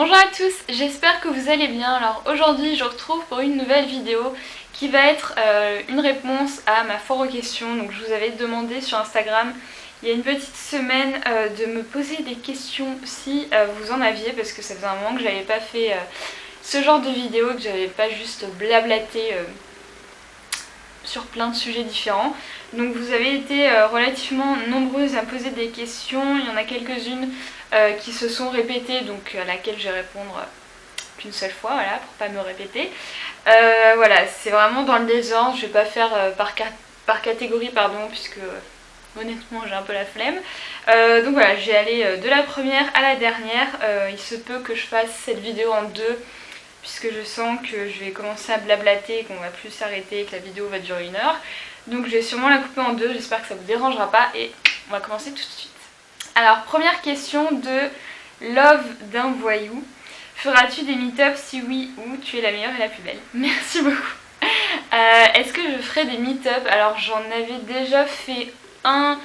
Bonjour à tous, j'espère que vous allez bien. Alors aujourd'hui je vous retrouve pour une nouvelle vidéo qui va être une réponse à ma foire aux questions. Donc je vous avais demandé sur Instagram il y a une petite semaine de me poser des questions si vous en aviez, parce que ça faisait un moment que j'avais pas fait ce genre de vidéo, que j'avais pas juste blablaté sur plein de sujets différents. Donc vous avez été relativement nombreuses à me poser des questions, il y en a quelques-unes qui se sont répétées, donc à laquelle je vais répondre qu'une seule fois, voilà, pour pas me répéter. Voilà, c'est vraiment dans le désordre, je vais pas faire par catégorie, pardon, puisque honnêtement j'ai un peu la flemme. Donc voilà, je vais aller de la première à la dernière. Il se peut que je fasse cette vidéo en deux, puisque je sens que je vais commencer à blablater, qu'on va plus s'arrêter, que la vidéo va durer 1 heure. Donc je vais sûrement la couper en deux, j'espère que ça vous dérangera pas et on va commencer tout de suite. Alors première question de Love d'un voyou. Feras-tu des meet-ups? Si oui, où? Tu es la meilleure et la plus belle. Merci beaucoup. Est-ce que je ferai des meet-ups? Alors j'en avais déjà fait un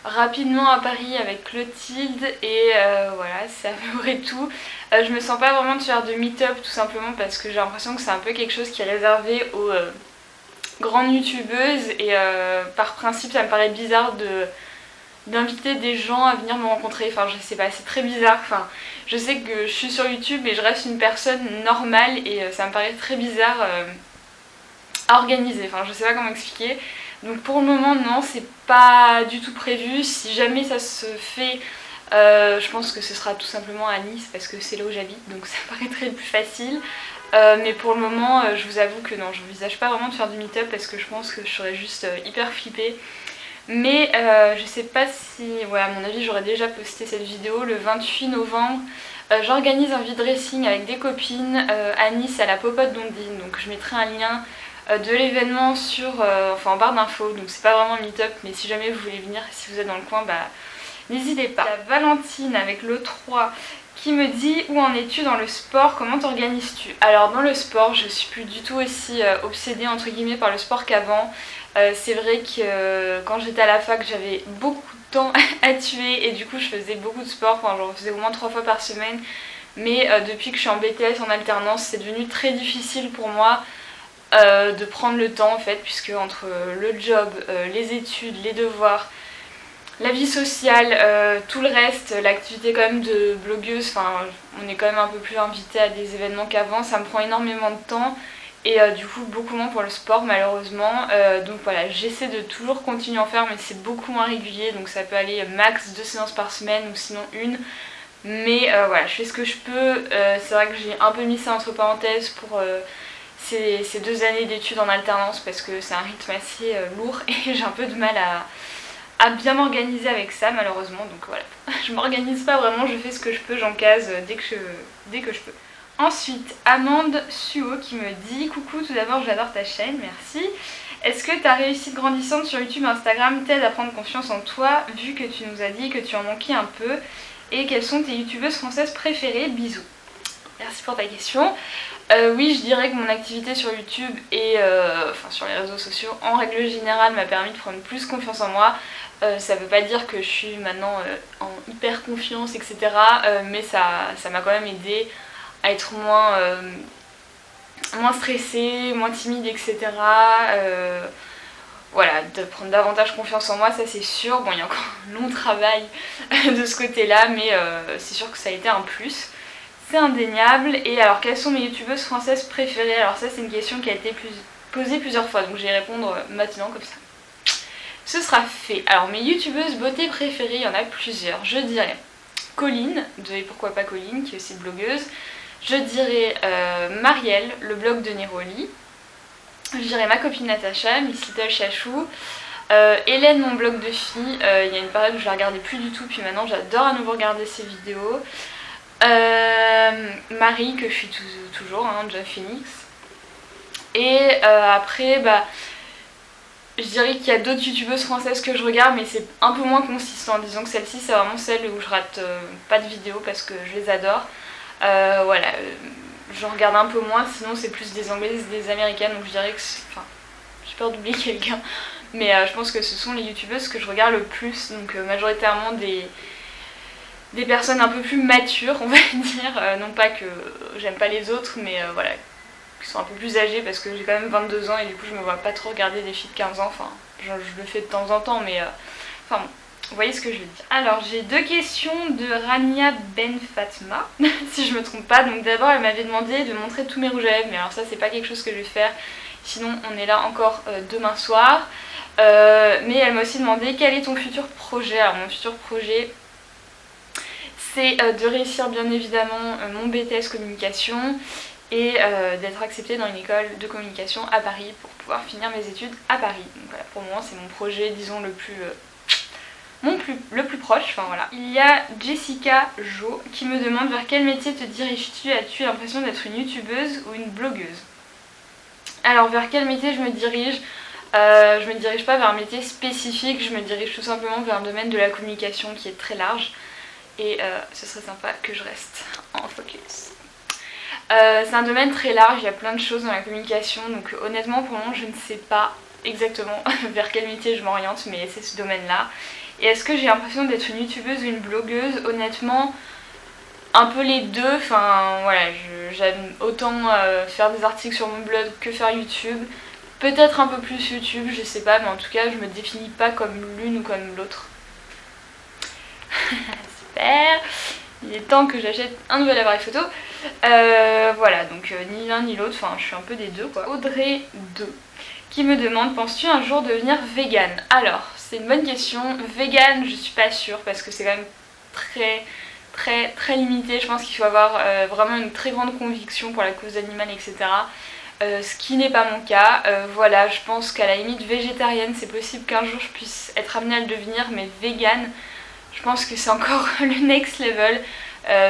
rapidement à Paris avec Clotilde et voilà, c'est à peu près tout. Je me sens pas vraiment de faire de meet-up tout simplement parce que j'ai l'impression que c'est un peu quelque chose qui est réservé aux grandes youtubeuses et par principe ça me paraît bizarre d'inviter des gens à venir me rencontrer. Enfin je sais pas, c'est très bizarre. Enfin je sais que je suis sur YouTube et je reste une personne normale et ça me paraît très bizarre à organiser. Enfin je sais pas comment expliquer. Donc pour le moment non, c'est pas du tout prévu. Si jamais ça se fait, je pense que ce sera tout simplement à Nice parce que c'est là où j'habite, donc ça paraîtrait le plus facile. Mais pour le moment je vous avoue que non, j'envisage pas vraiment de faire du meet-up parce que je pense que je serais juste hyper flippée. Mais je sais pas si, ouais, à mon avis j'aurais déjà posté cette vidéo le 28 novembre. J'organise un vide-dressing avec des copines à Nice à la Popote d'Ondine, donc je mettrai un lien de l'événement sur, en barre d'infos, donc c'est pas vraiment un meet-up, mais si jamais vous voulez venir, si vous êtes dans le coin, bah n'hésitez pas. La Valentine avec le 3 qui me dit: où en es-tu dans le sport, comment t'organises-tu? Alors dans le sport, je suis plus du tout aussi obsédée entre guillemets par le sport qu'avant. C'est vrai que quand j'étais à la fac, j'avais beaucoup de temps à tuer et du coup je faisais beaucoup de sport, enfin j'en faisais au moins 3 fois par semaine. Mais depuis que je suis en BTS en alternance, c'est devenu très difficile pour moi de prendre le temps en fait, puisque entre le job, les études, les devoirs, la vie sociale, tout le reste, l'activité quand même de blogueuse, enfin on est quand même un peu plus invité à des événements qu'avant, ça me prend énormément de temps et du coup beaucoup moins pour le sport malheureusement. Donc voilà, j'essaie de toujours continuer à en faire mais c'est beaucoup moins régulier, donc ça peut aller max 2 séances par semaine ou sinon une. Mais voilà, je fais ce que je peux. C'est vrai que j'ai un peu mis ça entre parenthèses pour ces 2 années d'études en alternance parce que c'est un rythme assez lourd et j'ai un peu de mal à bien m'organiser avec ça malheureusement. Donc voilà, je m'organise pas vraiment, je fais ce que je peux, j'encase dès que je peux. Ensuite, Amande Suo qui me dit: coucou, tout d'abord j'adore ta chaîne, merci. Est-ce que ta réussite grandissante sur YouTube et Instagram t'aide à prendre confiance en toi, vu que tu nous as dit que tu en manquais un peu? Et quelles sont tes youtubeuses françaises préférées? Bisous. Merci pour ta question. Oui, je dirais que mon activité sur YouTube et sur les réseaux sociaux en règle générale m'a permis de prendre plus confiance en moi. Ça veut pas dire que je suis maintenant en hyper confiance, etc. Mais ça m'a quand même aidé à être moins stressée, moins timide, etc. Voilà, de prendre davantage confiance en moi, ça c'est sûr. Bon, il y a encore un long travail de ce côté-là, mais c'est sûr que ça a été un plus. C'est indéniable. Et alors, quelles sont mes youtubeuses françaises préférées? Alors ça c'est une question qui a été posée plusieurs fois, donc je vais répondre maintenant comme ça. Ce sera fait. Alors mes youtubeuses beauté préférées, il y en a plusieurs. Je dirais Colline, de Et pourquoi pas Colline, qui est aussi blogueuse. Je dirais Marielle, le blog de Neroli. Je dirais ma copine Natacha, Miss Little Chachou. Hélène, mon blog de filles. Il y a une période où je la regardais plus du tout, puis maintenant j'adore à nouveau regarder ses vidéos. Marie, que je suis toujours, John Phoenix. Et après, je dirais qu'il y a d'autres youtubeuses françaises que je regarde, mais c'est un peu moins consistant. Disons que celle-ci, c'est vraiment celle où je rate pas de vidéos parce que je les adore. Voilà, je regarde un peu moins, sinon c'est plus des anglaises, des américaines, donc je dirais que j'ai peur d'oublier quelqu'un. Mais je pense que ce sont les youtubeuses que je regarde le plus, donc majoritairement des personnes un peu plus matures, on va dire. Non pas que j'aime pas les autres, mais voilà, qui sont un peu plus âgées parce que j'ai quand même 22 ans et du coup je me vois pas trop regarder des filles de 15 ans. Enfin, je le fais de temps en temps, mais enfin bon. Vous voyez ce que je veux dire. Alors j'ai 2 questions de Rania Ben Fatma, si je me trompe pas. Donc d'abord elle m'avait demandé de montrer tous mes rouges à lèvres, mais alors ça c'est pas quelque chose que je vais faire, sinon on est là encore demain soir. Mais elle m'a aussi demandé quel est ton futur projet. Alors mon futur projet c'est de réussir bien évidemment mon BTS communication et d'être acceptée dans une école de communication à Paris pour pouvoir finir mes études à Paris. Donc voilà, pour le moment c'est mon projet disons le plus proche, enfin voilà. Il y a Jessica Jo qui me demande vers quel métier te diriges-tu? As-tu l'impression d'être une youtubeuse ou une blogueuse? Alors vers quel métier je me dirige? Je me dirige pas vers un métier spécifique, je me dirige tout simplement vers un domaine de la communication qui est très large et ce serait sympa que je reste en focus. C'est un domaine très large, il y a plein de choses dans la communication, donc honnêtement pour le moment je ne sais pas exactement vers quel métier je m'oriente, mais c'est ce domaine-là. Et est-ce que j'ai l'impression d'être une youtubeuse ou une blogueuse? Honnêtement, un peu les deux. Enfin voilà, j'aime autant faire des articles sur mon blog que faire YouTube. Peut-être un peu plus YouTube, je sais pas, mais en tout cas je me définis pas comme l'une ou comme l'autre. Super. Il est temps que j'achète un nouvel appareil photo. Voilà, donc ni l'un ni l'autre, enfin je suis un peu des deux quoi. Audrey 2 qui me demande, penses-tu un jour devenir vegan? Alors, c'est une bonne question. Vegan, je suis pas sûre parce que c'est quand même très limité. Je pense qu'il faut avoir vraiment une très grande conviction pour la cause animale, etc. Ce qui n'est pas mon cas. Voilà, je pense qu'à la limite végétarienne, c'est possible qu'un jour je puisse être amenée à le devenir, mais vegan, je pense que c'est encore le next level.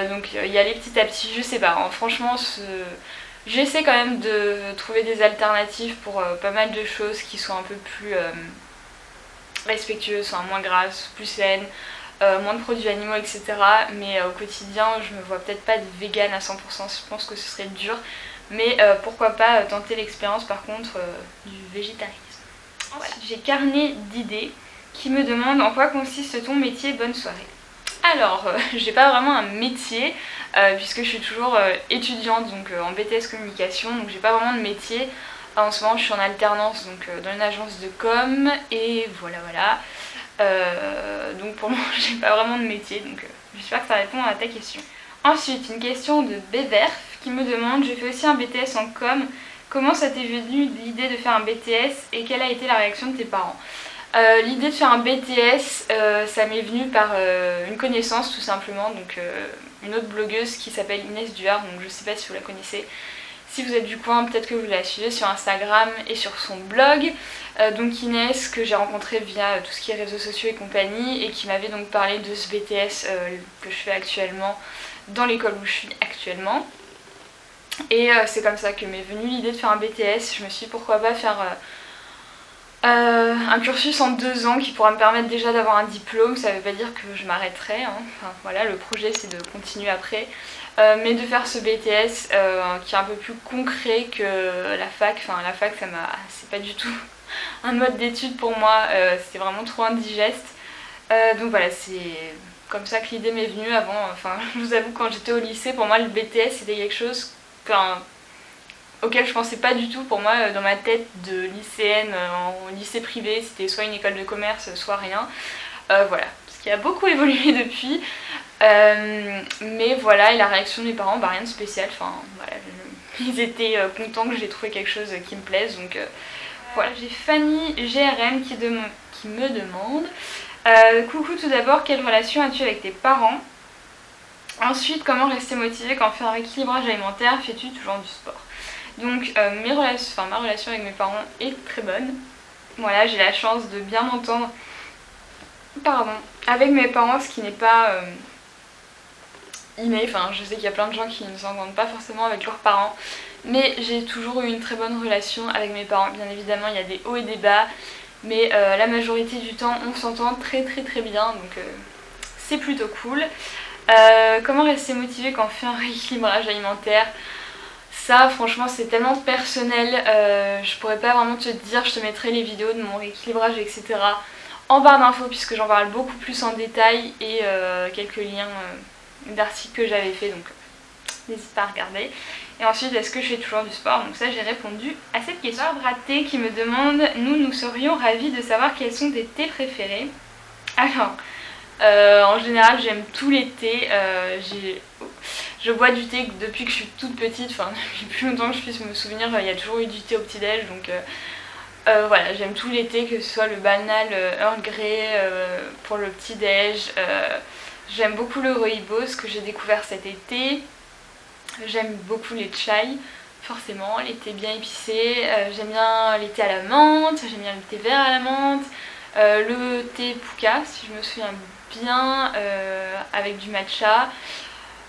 Donc y aller petit à petit, je sais pas. Hein, franchement, j'essaie quand même de trouver des alternatives pour pas mal de choses qui sont un peu plus respectueuses, enfin, moins grasses, plus saines, moins de produits animaux, etc. Mais au quotidien, je me vois peut-être pas de vegan à 100%, je pense que ce serait dur. Mais pourquoi pas tenter l'expérience par contre du végétarisme. Voilà. J'ai Carnet d'idées qui me demande en quoi consiste ton métier, bonne soirée. Alors, j'ai pas vraiment un métier puisque je suis toujours étudiante donc en BTS communication, donc j'ai pas vraiment de métier. En ce moment je suis en alternance donc dans une agence de com et voilà. Donc pour le moment j'ai pas vraiment de métier, donc j'espère que ça répond à ta question. Ensuite une question de Béverf qui me demande, j'ai fait aussi un BTS en com, comment ça t'est venu l'idée de faire un BTS et quelle a été la réaction de tes parents? L'idée de faire un BTS, ça m'est venu par une connaissance tout simplement, donc une autre blogueuse qui s'appelle Inès Duard, donc je sais pas si vous la connaissez. Si vous êtes du coin, peut-être que vous la suivez sur Instagram et sur son blog. Donc Inès, que j'ai rencontrée via tout ce qui est réseaux sociaux et compagnie, et qui m'avait donc parlé de ce BTS que je fais actuellement dans l'école où je suis actuellement. Et c'est comme ça que m'est venue l'idée de faire un BTS. Je me suis dit pourquoi pas faire un cursus en 2 ans qui pourra me permettre déjà d'avoir un diplôme. Ça veut pas dire que je m'arrêterai, hein. Enfin, voilà, le projet c'est de continuer après. Mais de faire ce BTS qui est un peu plus concret que la fac. Enfin la fac c'est pas du tout un mode d'étude pour moi, c'était vraiment trop indigeste. Donc voilà, c'est comme ça que l'idée m'est venue avant. Enfin je vous avoue, quand j'étais au lycée, pour moi le BTS c'était quelque chose auquel je pensais pas du tout. Pour moi, dans ma tête de lycéenne en lycée privé, c'était soit une école de commerce, soit rien. Voilà, ce qui a beaucoup évolué depuis. Mais voilà, et la réaction de mes parents, bah rien de spécial. Enfin voilà, ils étaient contents que j'ai trouvé quelque chose qui me plaise. Donc voilà, j'ai Fanny GRM qui me demande coucou, tout d'abord, quelle relation as-tu avec tes parents? Ensuite, comment rester motivée quand on fait un rééquilibrage alimentaire? Fais-tu toujours du sport? Donc ma relation avec mes parents est très bonne. Voilà, j'ai la chance de bien m'entendre avec mes parents, ce qui n'est pas inné. Enfin, je sais qu'il y a plein de gens qui ne s'entendent pas forcément avec leurs parents, mais j'ai toujours eu une très bonne relation avec mes parents. Bien évidemment, il y a des hauts et des bas, mais la majorité du temps, on s'entend très bien, donc c'est plutôt cool. Comment rester motivée quand on fait un rééquilibrage alimentaire? Ça franchement c'est tellement personnel, je pourrais pas vraiment te dire, je te mettrai les vidéos de mon rééquilibrage etc en barre d'infos puisque j'en parle beaucoup plus en détail et quelques liens d'articles que j'avais fait, donc n'hésite pas à regarder. Et ensuite, est-ce que je fais toujours du sport? Donc ça, j'ai répondu à cette question. Raté qui me demande, nous serions ravis de savoir quels sont tes thés préférés. Alors, en général, j'aime tous les thés. Je bois du thé depuis que je suis toute petite, enfin depuis plus longtemps que je puisse me souvenir, il y a toujours eu du thé au petit-déj, donc voilà, j'aime tous les thés, que ce soit le banal Earl Grey pour le petit-déj. J'aime beaucoup le rooibos que j'ai découvert cet été. J'aime beaucoup les chai, forcément, les thés bien épicés. J'aime bien les thés à la menthe, j'aime bien le thé vert à la menthe. Le thé puka, si je me souviens bien, avec du matcha.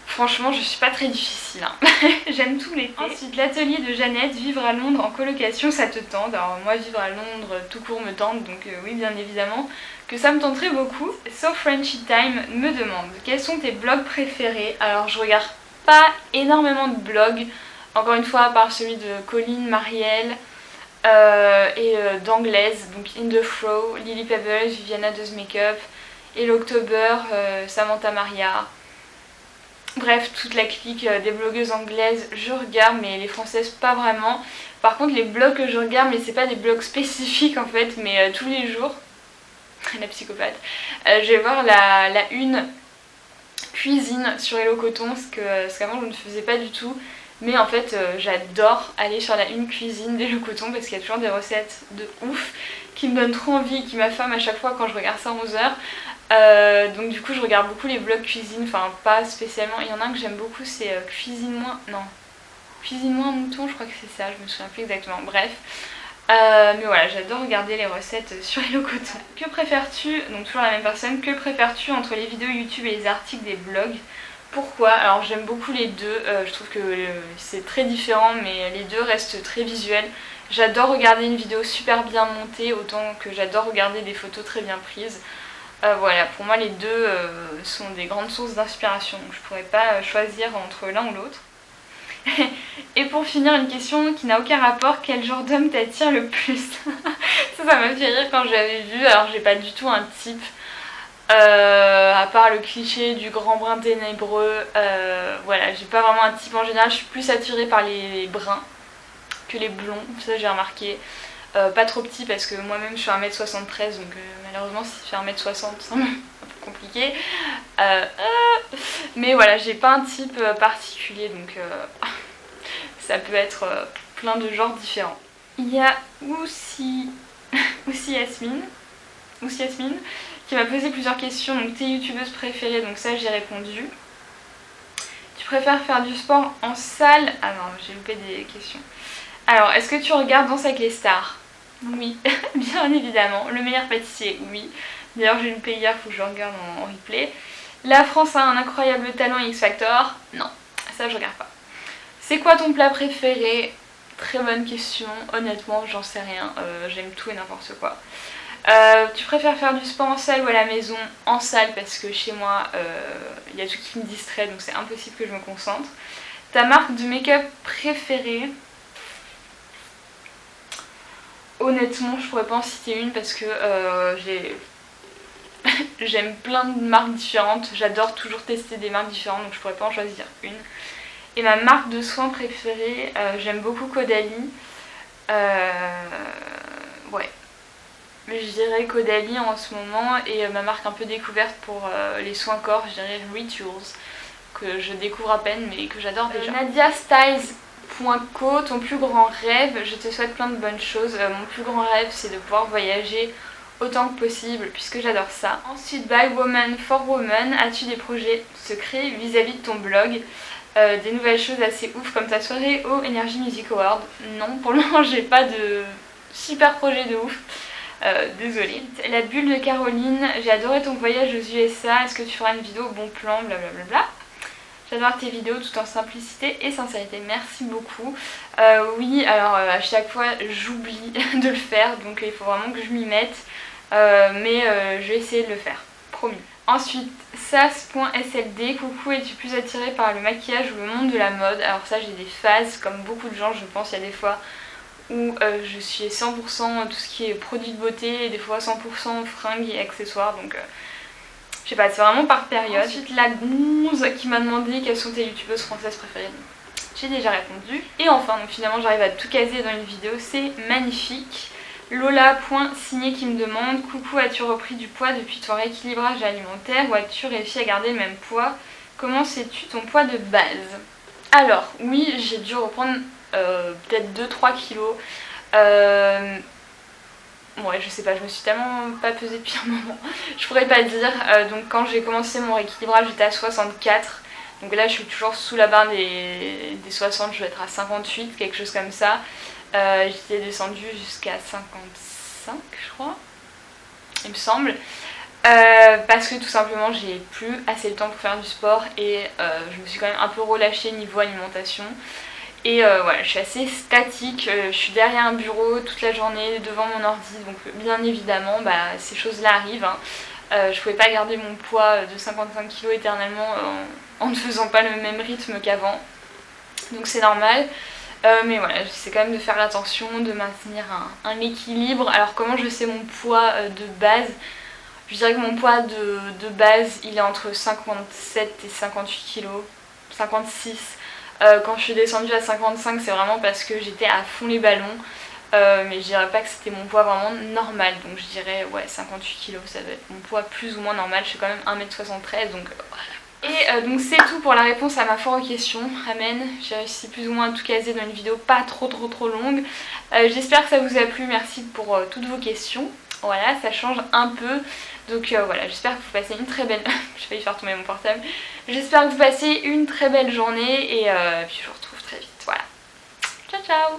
Franchement, je suis pas très difficile, hein. J'aime tous les thés. Ensuite, l'atelier de Jeannette, vivre à Londres en colocation, ça te tente? Alors moi, vivre à Londres tout court me tente, donc oui, bien évidemment que ça me tenterait beaucoup. So Frenchy Time me demande, quels sont tes blogs préférés? Alors je regarde pas énormément de blogs, encore une fois, à part celui de Colline, Marielle et d'anglaises, donc In The Flow, Lily Pebbles, Viviana Does Makeup, et l'October, Samantha Maria. Bref, toute la clique des blogueuses anglaises, je regarde, mais les françaises pas vraiment. Par contre, les blogs que je regarde, mais c'est pas des blogs spécifiques en fait, mais tous les jours, la psychopathe, je vais voir la une cuisine sur Hello Coton, ce qu'avant je ne faisais pas du tout. Mais en fait, j'adore aller sur la une cuisine d'Hello Coton parce qu'il y a toujours des recettes de ouf qui me donnent trop envie et qui m'affament à chaque fois quand je regarde ça en 11h. Donc du coup je regarde beaucoup les vlogs cuisine, enfin pas spécialement, il y en a un que j'aime beaucoup, c'est Cuisine-moi mouton, je crois que c'est ça, je me souviens plus exactement, bref. Mais voilà, j'adore regarder les recettes sur Hello Coton. Que préfères-tu, donc toujours la même personne, que préfères-tu entre les vidéos YouTube et les articles des blogs? Pourquoi? Alors j'aime beaucoup les deux, je trouve que c'est très différent mais les deux restent très visuels. J'adore regarder une vidéo super bien montée autant que j'adore regarder des photos très bien prises. Voilà, pour moi les deux sont des grandes sources d'inspiration, donc je pourrais pas choisir entre l'un ou l'autre. Et pour finir, une question qui n'a aucun rapport, quel genre d'homme t'attire le plus? Ça m'a fait rire quand j'avais vu, alors j'ai pas du tout un type, à part le cliché du grand brun ténébreux, voilà, j'ai pas vraiment un type en général, je suis plus attirée par les bruns que les blonds, ça j'ai remarqué. Pas trop petit parce que moi-même je suis 1m73 donc malheureusement si tu fais 1m60 c'est un peu compliqué. Mais voilà, j'ai pas un type particulier donc ça peut être plein de genres différents. Il y a aussi Yasmine qui m'a posé plusieurs questions, donc tes youtubeuses préférées, donc ça j'ai répondu. Tu préfères faire du sport en salle? Ah non, j'ai loupé des questions. Alors, est-ce que tu regardes Danse avec les stars? Oui, bien évidemment. Le meilleur pâtissier, oui. D'ailleurs, j'ai loupé hier, faut que je regarde en replay. La France a un incroyable talent X Factor? Non, ça je regarde pas. C'est quoi ton plat préféré? Très bonne question. Honnêtement, j'en sais rien. J'aime tout et n'importe quoi. Tu préfères faire du sport en salle ou à la maison? En salle, parce que chez moi, il y a tout qui me distrait, donc c'est impossible que je me concentre. Ta marque de make-up préférée? Honnêtement, je pourrais pas en citer une parce que j'aime plein de marques différentes. J'adore toujours tester des marques différentes, donc je pourrais pas en choisir une. Et ma marque de soins préférée, j'aime beaucoup Caudalie. Ouais. Je dirais Caudalie en ce moment. Et ma marque un peu découverte pour les soins corps, je dirais Rituals, que je découvre à peine mais que j'adore déjà. Nadia Styles. Ton plus grand rêve? Je te souhaite plein de bonnes choses. Mon plus grand rêve c'est de pouvoir voyager autant que possible puisque j'adore ça. Ensuite, by Woman for Woman, as-tu des projets secrets vis-à-vis de ton blog? Des nouvelles choses assez ouf comme ta soirée au Energy Music Award? Non, pour le moment j'ai pas de super projet de ouf. Désolée. La bulle de Caroline, j'ai adoré ton voyage aux USA, est-ce que tu feras une vidéo bon plan, blablabla? J'adore tes vidéos tout en simplicité et sincérité, merci beaucoup. Oui, alors à chaque fois j'oublie de le faire, donc il faut vraiment que je m'y mette. Mais je vais essayer de le faire, promis. Ensuite, sas.sld, coucou, es-tu plus attirée par le maquillage ou le monde de la mode? Alors ça, j'ai des phases, comme beaucoup de gens je pense, il y a des fois où je suis 100% tout ce qui est produits de beauté et des fois 100% fringues et accessoires, donc je sais pas, c'est vraiment par période. Ensuite la gonze qui m'a demandé quelles sont tes youtubeuses françaises préférées. J'ai déjà répondu. Et enfin, donc finalement j'arrive à tout caser dans une vidéo, c'est magnifique. Lola.signé qui me demande: coucou, as-tu repris du poids depuis ton rééquilibrage alimentaire ou as-tu réussi à garder le même poids? Comment sais-tu ton poids de base? Alors oui, j'ai dû reprendre peut-être 2-3 kilos. Ouais, je sais pas, je me suis tellement pas pesée depuis un moment, je pourrais pas dire. Donc quand j'ai commencé mon rééquilibrage, j'étais à 64. Donc là je suis toujours sous la barre des 60, je vais être à 58, quelque chose comme ça. J'étais descendue jusqu'à 55 je crois, il me semble. Parce que tout simplement j'ai plus assez le temps pour faire du sport et je me suis quand même un peu relâchée niveau alimentation. Et voilà, je suis assez statique, je suis derrière un bureau toute la journée devant mon ordi, donc bien évidemment ces choses là arrivent, hein. Je pouvais pas garder mon poids de 55 kg éternellement en ne faisant pas le même rythme qu'avant, donc c'est normal. Mais voilà, j'essaie quand même de faire attention, de maintenir un équilibre. Alors comment je sais mon poids de base? Je dirais que mon poids de base il est entre 57 et 58 kg, 56. Quand je suis descendue à 55, c'est vraiment parce que j'étais à fond les ballons. Mais je dirais pas que c'était mon poids vraiment normal. Donc je dirais ouais, 58 kg, ça doit être mon poids plus ou moins normal. Je fais quand même 1m73, donc voilà. Et donc c'est tout pour la réponse à ma foire aux questions. Amen. J'ai réussi plus ou moins à tout caser dans une vidéo pas trop longue. J'espère que ça vous a plu. Merci pour toutes vos questions. Voilà, ça change un peu. Donc voilà, j'espère que vous passez une très belle... J'ai failli faire tomber mon portable. J'espère que vous passez une très belle journée et puis je vous retrouve très vite. Voilà. Ciao ciao.